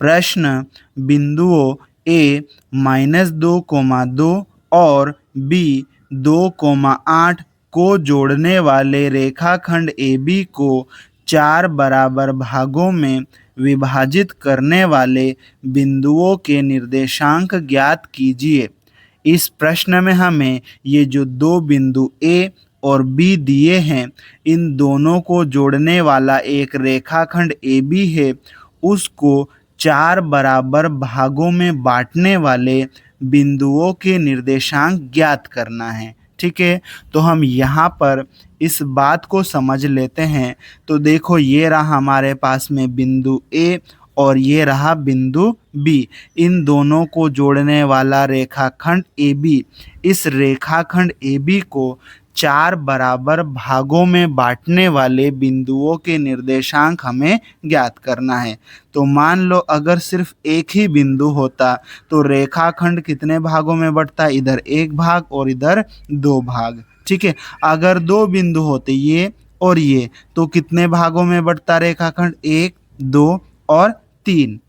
प्रश्न बिंदुओं ए -2,2 और बी 2,8 को जोड़ने वाले रेखाखंड AB को 4 बराबर भागों में विभाजित करने वाले बिंदुओं के निर्देशांक ज्ञात कीजिए। इस प्रश्न में हमें ये जो दो बिंदु A और B दिए हैं, इन दोनों को जोड़ने वाला एक रेखाखंड AB है, उसको 4 बराबर भागों में बांटने वाले बिंदुओं के निर्देशांक ज्ञात करना है। ठीक है, तो हम यहाँ पर इस बात को समझ लेते हैं। तो देखो, ये रहा हमारे पास में बिंदु A और ये रहा बिंदु B। इन दोनों को जोड़ने वाला रेखाखंड AB, इस रेखाखंड AB को 4 बराबर भागों में बांटने वाले बिंदुओं के निर्देशांक हमें ज्ञात करना है। तो मान लो अगर सिर्फ एक ही बिंदु होता तो रेखाखंड कितने भागों में बंटता, इधर एक भाग और इधर 2 भाग। ठीक है, अगर 2 बिंदु होते ये और ये, तो कितने भागों में बंटता रेखाखंड, 1, 2 और 3।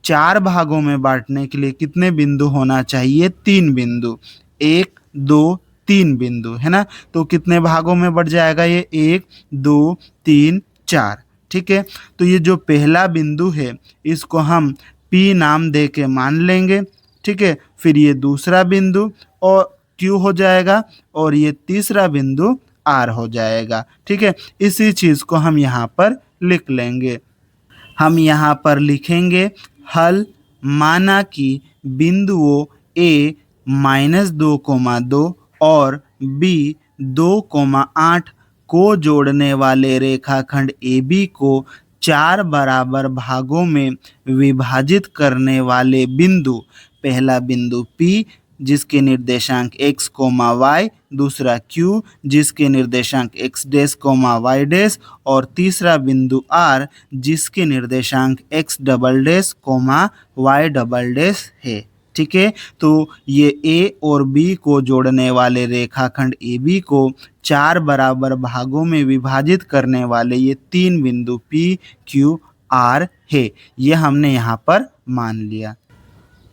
4 भागों में बांटने के लिए कितने बिंदु होना चाहिए, 3 बिंदु, 1, 2, 3 बिंदु, है ना। तो कितने भागों में बढ़ जाएगा ये, 1, 2, 3, 4। ठीक है, तो ये जो पहला बिंदु है इसको हम P नाम दे के मान लेंगे। ठीक है, फिर ये दूसरा बिंदु और Q हो जाएगा और ये तीसरा बिंदु R हो जाएगा। ठीक है, इसी चीज को हम यहाँ पर लिख लेंगे। हम यहाँ पर लिखेंगे हल। माना कि बिंदुओं A -2,2 और B 2,8 को जोड़ने वाले रेखाखंड AB को 4 बराबर भागों में विभाजित करने वाले बिंदु, पहला बिंदु P जिसके निर्देशांक x, y, दूसरा Q जिसके निर्देशांक x डैश, y डैश और तीसरा बिंदु R जिसके निर्देशांक x double dash, y double dash है। ठीक है, तो ये A और B को जोड़ने वाले रेखाखंड AB को 4 बराबर भागों में विभाजित करने वाले ये 3 बिंदु P, Q, R है। ये हमने यहाँ पर मान लिया।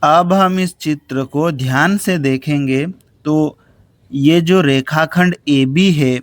अब हम इस चित्र को ध्यान से देखेंगे तो ये जो रेखाखंड AB है,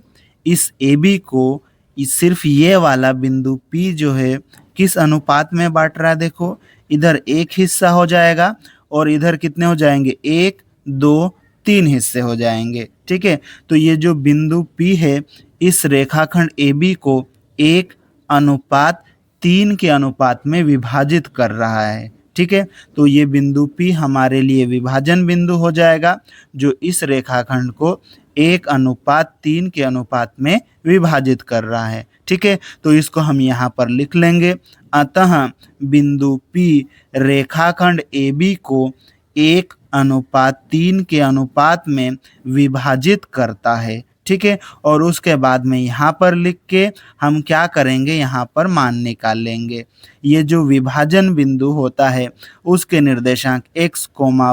इस AB को सिर्फ ये वाला बिंदु P जो है किस अनुपात में बांट रहा है, देखो इधर एक हिस्सा हो जाएगा और इधर कितने हो जाएंगे, 1, 2, 3 हिस्से हो जाएंगे। ठीक है, तो ये जो बिंदु P है इस रेखाखंड AB को 1:3 के अनुपात में विभाजित कर रहा है। ठीक है, तो ये बिंदु P हमारे लिए विभाजन बिंदु हो जाएगा जो इस रेखाखंड को 1:3 के अनुपात में विभाजित कर रहा है। ठीक है, तो इसको हम यहाँ पर लिख लेंगे। अतः बिंदु P रेखाखंड AB को 1:3 के अनुपात में विभाजित करता है। ठीक है, और उसके बाद में यहाँ पर लिख के हम क्या करेंगे, यहाँ पर मान निकाल लेंगे। ये जो विभाजन बिंदु होता है उसके निर्देशांक x,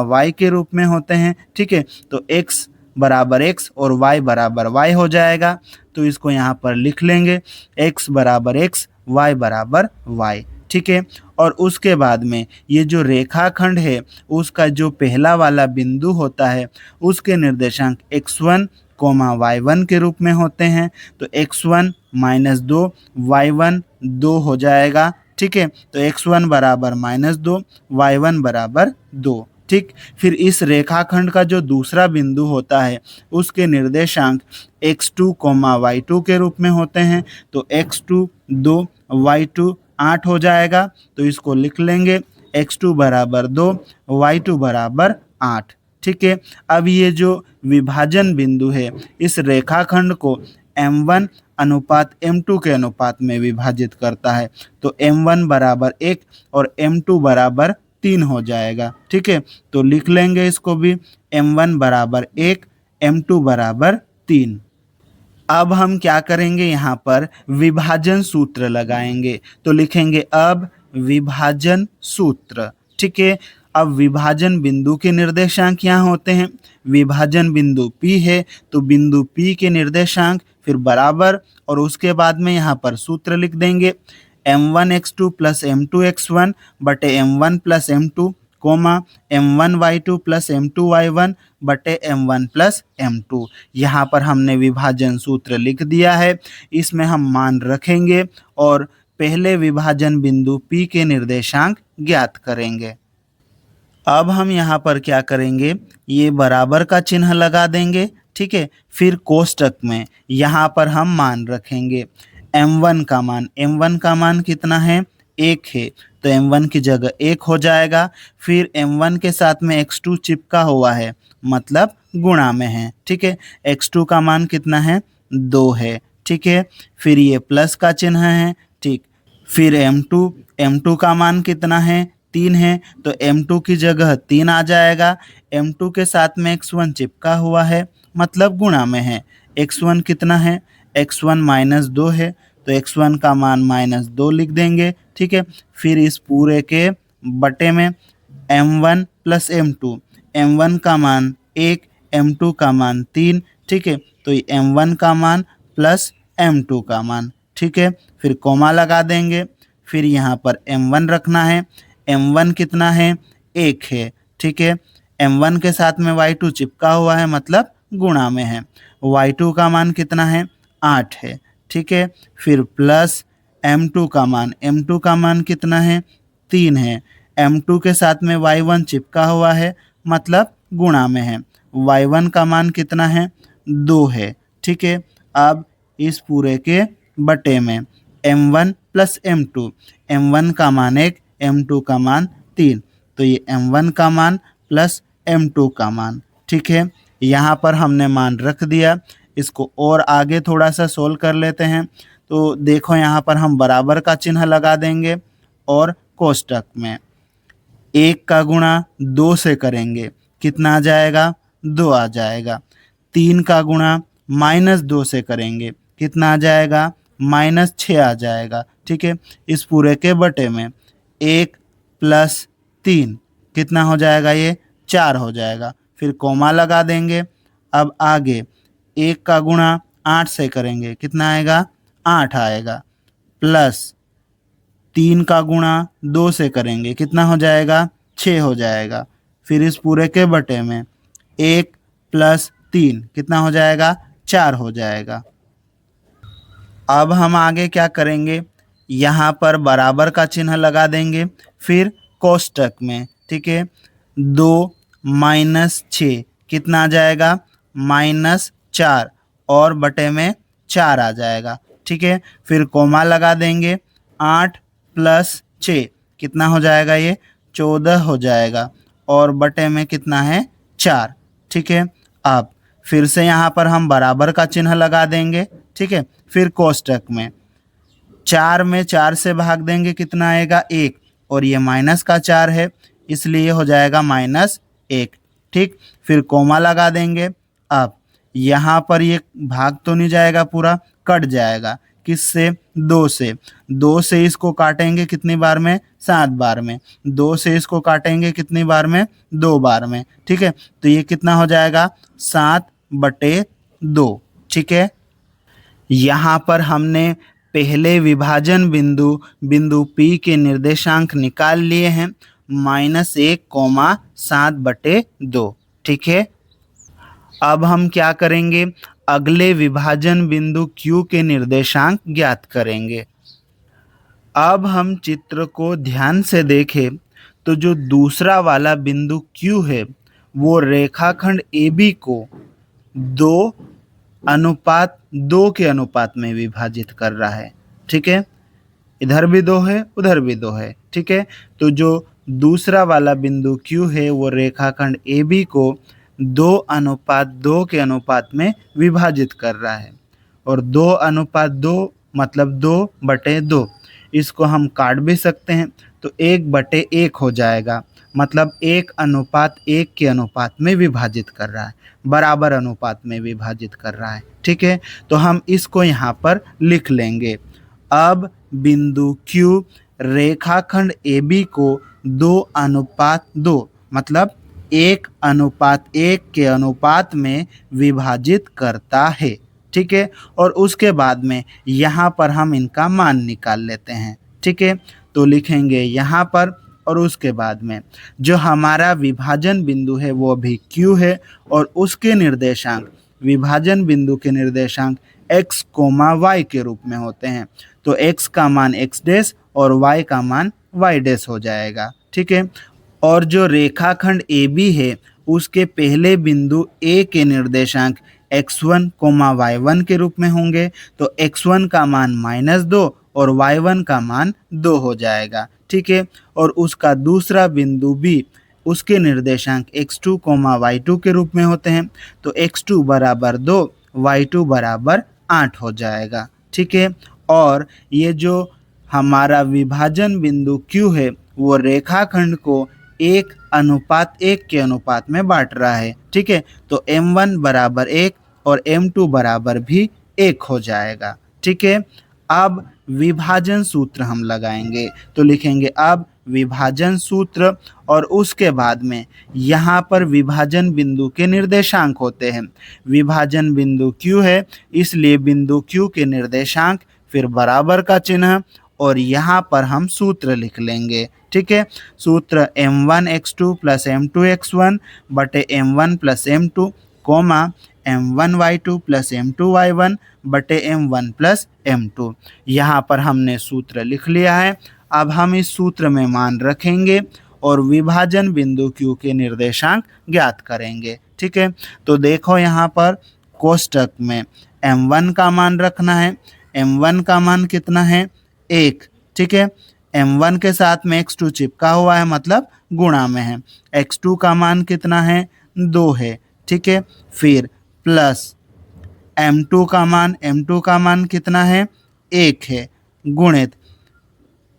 y के रूप में होते हैं। ठीक है, तो x बराबर x और y बराबर y हो जाएगा। तो इसको यहाँ पर लिख लेंगे, x बराबर x, y बराबर y। ठीक है, और उसके बाद में ये जो रेखाखंड है उसका जो पहला वाला बिंदु होता है उसके निर्देशांक x1, y1 के रूप में होते हैं। तो x1 - 2, y1 2 हो जाएगा। ठीक है, तो x1 बराबर -2, y1 बराबर 2। ठीक, फिर इस रेखाखंड का जो दूसरा बिंदु होता है उसके निर्देशांक x2, y2 के रूप में होते हैं। तो x2 2, y2 8 हो जाएगा। तो इसको लिख लेंगे, x2 बराबर 2, y2 बराबर 8। ठीक है, अब ये जो विभाजन बिंदु है इस रेखाखंड को m1:m2 के अनुपात में विभाजित करता है। तो m1 बराबर 1 और m2 बराबर 3 हो जाएगा। ठीक है, तो लिख लेंगे इसको भी, m1 बराबर 1, m2 बराबर 3। अब हम क्या करेंगे, यहाँ पर विभाजन सूत्र लगाएंगे। तो लिखेंगे अब विभाजन सूत्र। ठीक है, अब विभाजन बिंदु के निर्देशांक यहाँ होते हैं। विभाजन बिंदु P है तो बिंदु P के निर्देशांक फिर बराबर और उसके बाद में यहाँ पर सूत्र लिख देंगे m1x2 प्लस m2x1 बटे m1 plus m2 coma m1y2 plus m2y1 बटे m1 प्लस m2। यहाँ पर हमने विभाजन सूत्र लिख दिया है, इसमें हम मान रखेंगे और पहले विभाजन बिंदु P के निर्देशांक ज्ञात करेंगे। अब हम यहाँ पर क्या करेंगे, ये बराबर का चिन्ह लगा देंगे, ठीक है। फिर कोष्टक में यहाँ पर हम मान रखेंगे m1 का मान कितना है, 1 है, तो m1 की जगह 1 हो जाएगा। फिर m1 के साथ में x2 चिपका हुआ है, मतलब गुणा में है, ठीक है। x2 का मान कितना है, 2 है, ठीक है। फिर ये प्लस का चिन्ह है, ठीक। फिर m2 का मान कितना है, 3 है, तो m2 की जगह 3 आ जाएगा। m2 के साथ में x1 चिपका हुआ है, मतलब गुणा में है। x1 कितना है, x1 -2 है, तो x1 का मान -2 लिख देंगे, ठीक है। फिर इस पूरे के बटे में m1 प्लस m1 का मान 1, m2 का मान 3, ठीक है। तो ये m1 का मान प्लस m2 का मान, ठीक है। फिर कोमा लगा देंगे। फिर यहाँ पर m1 रखना है, m1 कितना है, 1 है, ठीक है। m1 के साथ में y2 चिपका हुआ है, मतलब गुणा में है। y2 का मान कितना है, 8 है, ठीक है। फिर प्लस m2 का मान कितना है, 3 है। m2 के साथ में y1 चिपका हुआ है, मतलब गुणा में है। y1 का मान कितना है, 2 है, ठीक है। अब इस पूरे के बटे में m1 प्लस m1 का मान 1, m2 का मान 3, तो ये m1 का मान प्लस m2 का मान, ठीक है। यहाँ पर हमने मान रख दिया। इसको और आगे थोड़ा सा सोल्व कर लेते हैं। तो देखो यहाँ पर हम बराबर का चिन्ह लगा देंगे और कोष्टक में 1 का गुणा 2 से करेंगे, कितना आ जाएगा, 2 आ जाएगा। 3 का गुणा -2 से करेंगे, कितना आ जाएगा, -6 आ जाएगा, ठीक है। इस पूरे के बटे में 1 प्लस 3 कितना हो जाएगा, ये 4 हो जाएगा। फिर कोमा लगा देंगे। अब आगे 1 का गुणा 8 से करेंगे, कितना आएगा, 8 आएगा। प्लस 3 का गुणा 2 से करेंगे, कितना हो जाएगा, 6 हो जाएगा। फिर इस पूरे के बटे में 1 प्लस 3 कितना हो जाएगा, 4 हो जाएगा। अब हम आगे क्या करेंगे, यहाँ पर बराबर का चिन्ह लगा देंगे। फिर कोष्टक में, ठीक है, 2 माइनस 6 कितना आ जाएगा, -4 और बटे में 4 आ जाएगा, ठीक है। फिर कोमा लगा देंगे। 8 प्लस 6 कितना हो जाएगा, ये 14 हो जाएगा और बटे में कितना है, 4, ठीक है। अब फिर से यहाँ पर हम बराबर का चिन्ह लगा देंगे, ठीक है। फिर कोष्टक में 4 में 4 से भाग देंगे, कितना आएगा, 1, और ये माइनस का 4 है, इसलिए हो जाएगा -1, ठीक। फिर कोमा लगा देंगे। अब यहाँ पर ये भाग तो नहीं जाएगा, पूरा कट जाएगा, किससे, 2 से इसको काटेंगे कितनी बार में, 7 बार में। 2 से इसको काटेंगे कितनी बार में, 2 बार में, ठीक है। तो ये कितना हो जाएगा, 7/2, ठीक है। यहाँ पर हमने पहले विभाजन बिंदु P के निर्देशांक निकाल लिए हैं, -1, 7/2, ठीक है। अब हम क्या करेंगे, अगले विभाजन बिंदु Q के निर्देशांक ज्ञात करेंगे। अब हम चित्र को ध्यान से देखें तो जो दूसरा वाला बिंदु Q है वो रेखाखंड AB को 2:2 के अनुपात में विभाजित कर रहा है, ठीक है। इधर भी 2 है, उधर भी 2 है, ठीक है। तो जो दूसरा वाला बिंदु Q है वो रेखाखंड AB को 2:2 के अनुपात में विभाजित कर रहा है। और 2:2 मतलब 2/2, इसको हम काट भी सकते हैं, तो 1/1 हो जाएगा, मतलब 1:1 के अनुपात में विभाजित कर रहा है, बराबर अनुपात में विभाजित कर रहा है, ठीक है। तो हम इसको यहाँ पर लिख लेंगे। अब बिंदु Q रेखाखंड AB को 2:2 मतलब 1:1 के अनुपात में विभाजित करता है, ठीक है। और उसके बाद में यहाँ पर हम इनका मान निकाल लेते हैं, ठीक है। तो लिखेंगे यहाँ पर और उसके बाद में जो हमारा विभाजन बिंदु है वो भी Q है और उसके निर्देशांक विभाजन बिंदु के निर्देशांक x कोमा y के रूप में होते हैं। तो x का मान x डैश और y का मान y डैश हो जाएगा, ठीक है। और जो रेखाखंड AB है उसके पहले बिंदु A के निर्देशांक x1 कोमा y1 के रूप में होंगे। तो x1 का मान -2 और y1 का मान 2 हो जाएगा, ठीक है। और उसका दूसरा बिंदु B उसके निर्देशांक x2 कोमा y2 के रूप में होते हैं। तो x2 बराबर 2 y2 बराबर 8 हो जाएगा, ठीक है। और ये जो हमारा विभाजन बिंदु Q है वो रेखाखंड को 1:1 के अनुपात में बांट रहा है, ठीक है। तो m1 बराबर 1 और m2 बराबर भी 1 हो जाएगा, ठीक है। अब विभाजन सूत्र हम लगाएंगे। तो लिखेंगे अब विभाजन सूत्र और उसके बाद में यहाँ पर विभाजन बिंदु के निर्देशांक होते हैं। विभाजन बिंदु Q है इसलिए बिंदु Q के निर्देशांक फिर बराबर का चिन्ह और यहाँ पर हम सूत्र लिख लेंगे, ठीक है। सूत्र m1x2 प्लस m2x1 बटे m1 plus m2 coma m1y2 plus m2y1 बटे m1 प्लस m2। यहाँ पर हमने सूत्र लिख लिया है। अब हम इस सूत्र में मान रखेंगे और विभाजन बिंदु Q के निर्देशांक ज्ञात करेंगे, ठीक है। तो देखो यहाँ पर कोष्टक में m1 का मान रखना है। m1 का मान कितना है 1, ठीक है। m1 के साथ में x2 चिपका हुआ है मतलब गुणा में है। x2 का मान कितना है 2 है, ठीक है। फिर प्लस m2 का मान कितना है 1 है गुणित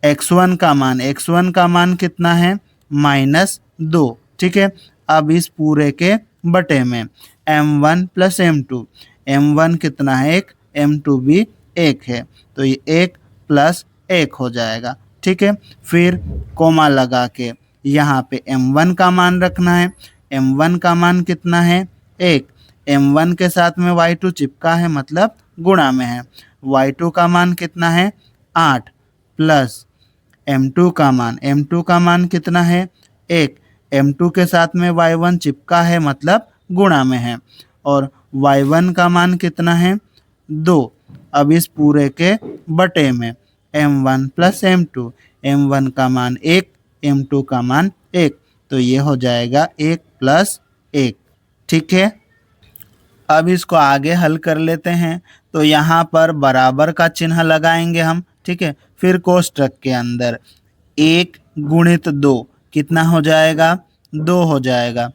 x1 का मान कितना है -2, ठीक है। अब इस पूरे के बटे में m1 प्लस m1 कितना है 1, m2 भी 1 है तो ये 1 प्लस 1 हो जाएगा, ठीक है। फिर कोमा लगा के यहाँ पे m1 का मान रखना है। m1 का मान कितना है 1, m1 के साथ में y2 चिपका है मतलब गुणा में है। y2 का मान कितना है 8 प्लस m2 का मान कितना है 1, m2 के साथ में y1 चिपका है मतलब गुणा में है और y1 का मान कितना है 2। अब इस पूरे के बटे में m1 प्लस m1 का मान 1, m2 का मान 1 तो ये हो जाएगा 1 प्लस 1, ठीक है। अब इसको आगे हल कर लेते हैं। तो यहाँ पर बराबर का चिन्ह लगाएंगे हम, ठीक है। फिर कोष्टक के अंदर 1 गुणित 2 कितना हो जाएगा 2 हो जाएगा।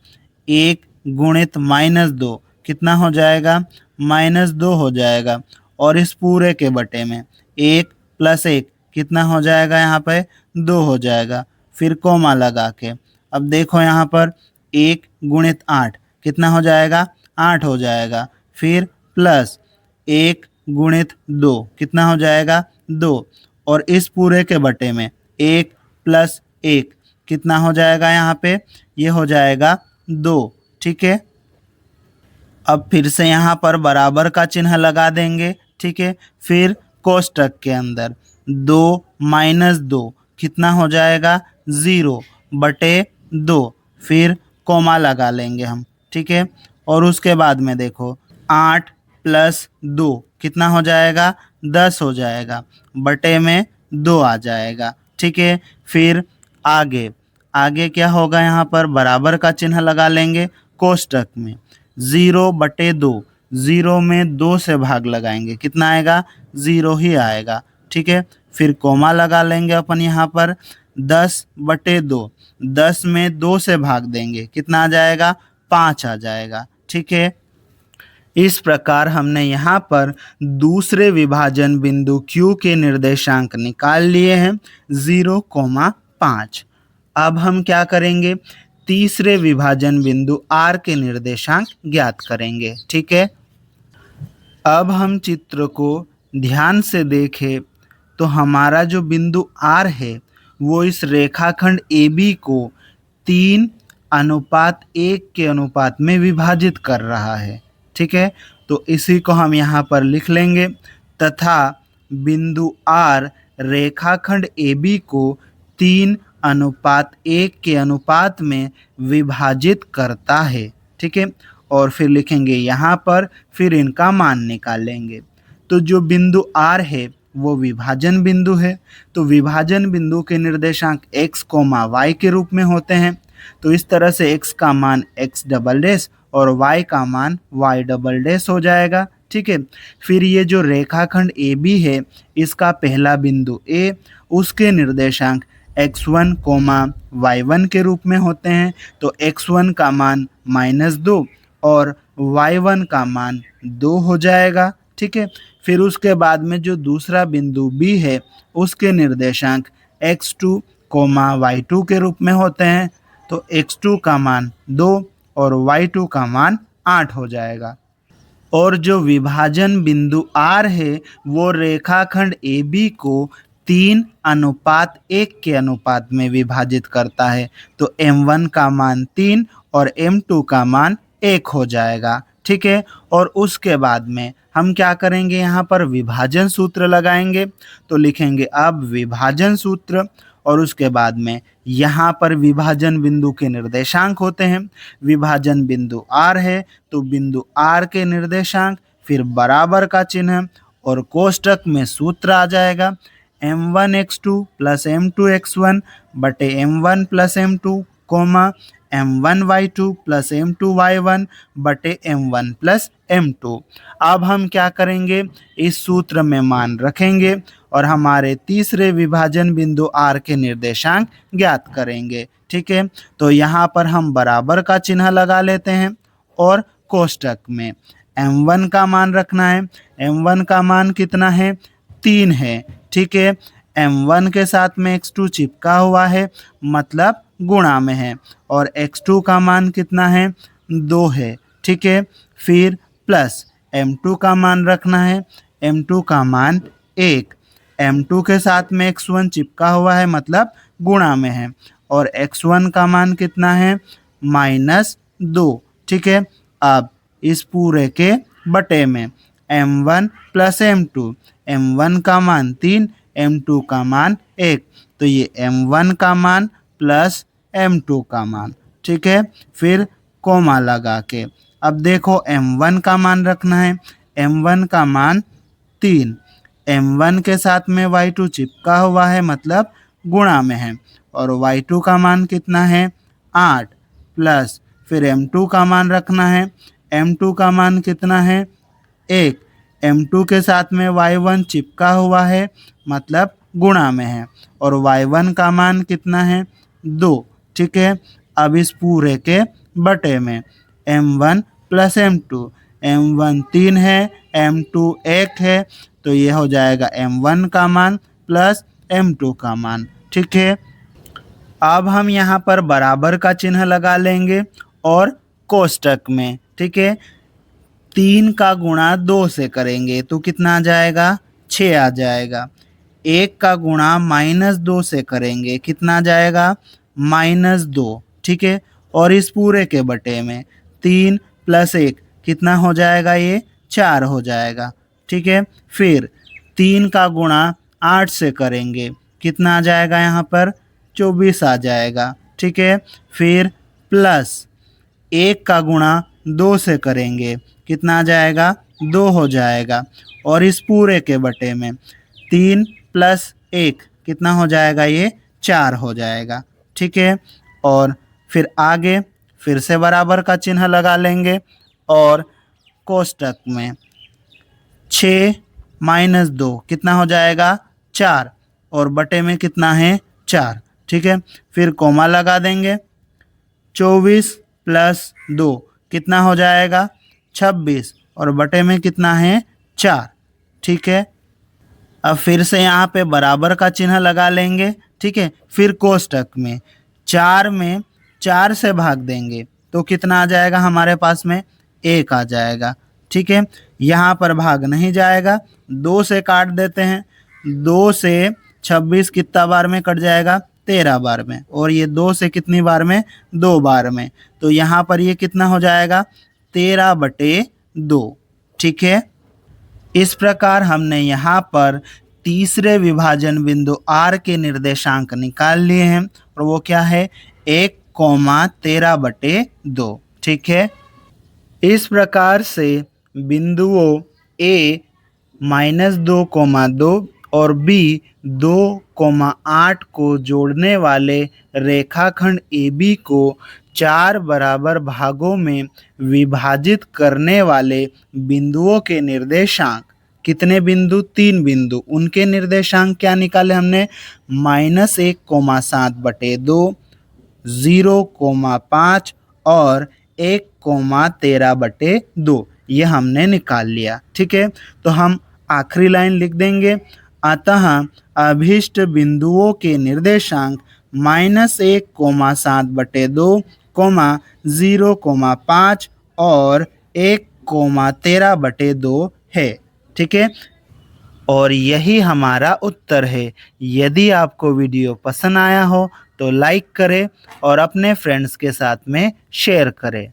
1 गुणित -2 कितना हो जाएगा -2 हो जाएगा और इस पूरे के बटे में 1 प्लस 1 कितना हो जाएगा यहाँ पे 2 हो जाएगा। फिर कोमा लगा के अब देखो यहाँ पर 1 गुणित 8 कितना हो जाएगा 8 हो जाएगा। फिर प्लस 1 गुणित 2 कितना हो जाएगा 2 और इस पूरे के बटे में 1 प्लस 1 कितना हो जाएगा यहाँ पे ये हो जाएगा 2, ठीक है। अब फिर से यहाँ पर बराबर का चिन्ह लगा देंगे, ठीक है। फिर कोष्टक के अंदर 2 माइनस 2 कितना हो जाएगा 0 बटे 2। फिर कोमा लगा लेंगे हम, ठीक है। और उसके बाद में देखो 8 प्लस 2 कितना हो जाएगा 10 हो जाएगा बटे में 2 आ जाएगा, ठीक है। फिर आगे क्या होगा यहाँ पर बराबर का चिन्ह लगा लेंगे। कोष्टक में 0 बटे 2, 0 में 2 से भाग लगाएंगे कितना आएगा 0 ही आएगा, ठीक है। फिर कोमा लगा लेंगे अपन यहाँ पर 10 बटे 2, 10 में 2 से भाग देंगे कितना आ जाएगा 5 आ जाएगा, ठीक है। इस प्रकार हमने यहाँ पर दूसरे विभाजन बिंदु Q के निर्देशांक निकाल लिए हैं 0,5। अब हम क्या करेंगे तीसरे विभाजन बिंदु R के निर्देशांक ज्ञात करेंगे, ठीक है। अब हम चित्र को ध्यान से देखें तो हमारा जो बिंदु R है वो इस रेखाखंड AB को 3:1 के अनुपात में विभाजित कर रहा है, ठीक है। तो इसी को हम यहाँ पर लिख लेंगे तथा बिंदु R रेखाखंड AB को 3:1 के अनुपात में विभाजित करता है। ठीक है, और फिर लिखेंगे यहाँ पर, फिर इनका मान निकालेंगे। तो जो बिंदु R है वो विभाजन बिंदु है, तो विभाजन बिंदु के निर्देशांक x, y के रूप में होते हैं। तो इस तरह से x का मान x डबल डैश और y का मान y डबल डैश हो जाएगा। ठीक है, फिर ये जो रेखाखंड AB है इसका पहला बिंदु A, उसके निर्देशांक x1, y1 के रूप में होते हैं। तो x1 का मान -2 और y1 का मान 2 हो जाएगा। ठीक है, फिर उसके बाद में जो दूसरा बिंदु B है उसके निर्देशांक x2, y2 के रूप में होते हैं। तो x2 का मान 2 और y2 का मान 8 हो जाएगा। और जो विभाजन बिंदु R है वो रेखाखंड AB को 3:1 के अनुपात में विभाजित करता है। तो m1 का मान 3 और m2 का मान 1 हो जाएगा। ठीक है, और उसके बाद में हम क्या करेंगे, यहाँ पर विभाजन सूत्र लगाएंगे। तो लिखेंगे अब विभाजन सूत्र, और उसके बाद में यहाँ पर विभाजन बिंदु के निर्देशांक होते हैं। विभाजन बिंदु R है तो बिंदु R के निर्देशांक, फिर बराबर का चिन्ह और कोष्टक में सूत्र आ जाएगा m1x2 प्लस m2x1 बटे m1 plus m2 coma m1y2 plus m2y1 बटे m1 प्लस m2। अब हम क्या करेंगे, इस सूत्र में मान रखेंगे और हमारे तीसरे विभाजन बिंदु R के निर्देशांक ज्ञात करेंगे। ठीक है, तो यहाँ पर हम बराबर का चिन्ह लगा लेते हैं और कोष्टक में m1 का मान रखना है। m1 का मान कितना है, 3 है। ठीक है, m1 के साथ में x2 चिपका हुआ है, मतलब गुणा में है, और x2 का मान कितना है, 2 है। ठीक है, फिर प्लस m2 का मान रखना है। m2 का मान 1, m2 के साथ में x1 चिपका हुआ है, मतलब गुणा में है, और x1 का मान कितना है, -2। ठीक है, अब इस पूरे के बटे में m1 प्लस m2, m1 का मान 3, m2 का मान 1, तो ये m1 का मान प्लस m2 का मान। ठीक है, फिर कोमा लगा के अब देखो m1 का मान रखना है। m1 का मान 3, m1 के साथ में y2 चिपका हुआ है, मतलब गुणा में है, और y2 का मान कितना है, 8, प्लस फिर m2 का मान रखना है। m2 का मान कितना है, 1, m2 के साथ में y1 चिपका हुआ है, मतलब गुणा में है, और y1 का मान कितना है, 2। ठीक है, अब इस पूरे के बटे में m1 प्लस m2, m1 3 है, m2 1 है, तो ये हो जाएगा m1 का मान प्लस m2 का मान। ठीक है, अब हम यहाँ पर बराबर का चिन्ह लगा लेंगे और कोष्टक में, ठीक है, 3 का गुणा 2 से करेंगे तो कितना आ जाएगा, 6 आ जाएगा। 1 का गुणा -2 से करेंगे, कितना आ जाएगा, -2। ठीक है, और इस पूरे के बटे में 3 + 1 कितना हो जाएगा, ये 4 हो जाएगा। ठीक है, फिर 3 का गुणा 8 से करेंगे, कितना आ जाएगा, यहाँ पर 24 आ जाएगा। ठीक है, फिर प्लस 1 का गुणा 2 से करेंगे, कितना आ जाएगा, 2 हो जाएगा, और इस पूरे के बटे में 3 + 1 कितना हो जाएगा, ये 4 हो जाएगा। ठीक है, और फिर आगे फिर से बराबर का चिन्ह लगा लेंगे और कोष्टक में 6 - 2 कितना हो जाएगा, 4, और बटे में कितना है, 4। ठीक है, फिर कोमा लगा देंगे। 24 + 2 कितना हो जाएगा, 26, और बटे में कितना है, 4। ठीक है, अब फिर से यहाँ पे बराबर का चिन्ह लगा लेंगे। ठीक है, फिर कोष्टक में 4 में 4 से भाग देंगे तो कितना आ जाएगा, हमारे पास में 1 आ जाएगा। ठीक है, यहाँ पर भाग नहीं जाएगा, 2 से काट देते हैं। 2 से 26 कितना बार में कट जाएगा, 13 बार में, और ये 2 से कितनी बार में, 2 बार में, तो यहाँ पर ये कितना हो जाएगा, 13/2। ठीक है, इस प्रकार हमने यहाँ पर तीसरे विभाजन बिंदु R के निर्देशांक निकाल लिए हैं और वो क्या है 1,13/2। ठीक है, इस प्रकार से बिंदुओं A -2,2 और B 2,8 को जोड़ने वाले रेखाखंड AB को 4 बराबर भागों में विभाजित करने वाले बिंदुओं के निर्देशांक, कितने बिंदु 3 बिंदु, उनके निर्देशांक क्या निकाले हमने -1,7/2, 0,5 और 1,13/2 ये हमने निकाल लिया। ठीक है, तो हम आखिरी लाइन लिख देंगे, अतः अभीष्ट बिंदुओं के निर्देशांक -1,7/2, 0,5 और 1,13/2 है। ठीक है, और यही हमारा उत्तर है। यदि आपको वीडियो पसंद आया हो तो लाइक करें और अपने फ्रेंड्स के साथ में शेयर करें।